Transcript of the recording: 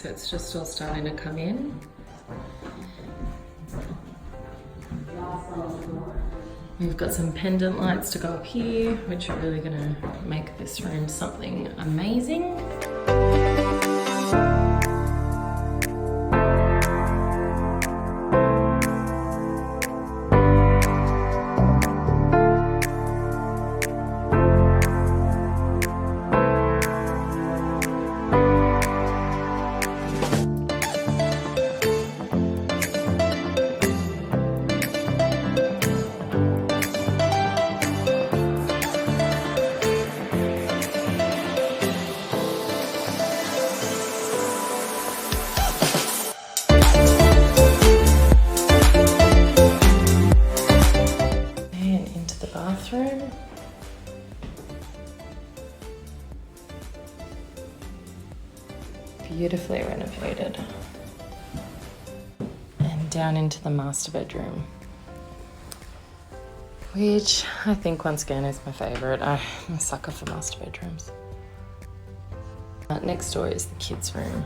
so it's just all starting to come in. We've got some pendant lights to go up here, which are really gonna make this room something amazing. Bathroom. Beautifully renovated. And down into the master bedroom, which I think once again is my favorite. I'm a sucker for master bedrooms. Next door is the kids' room.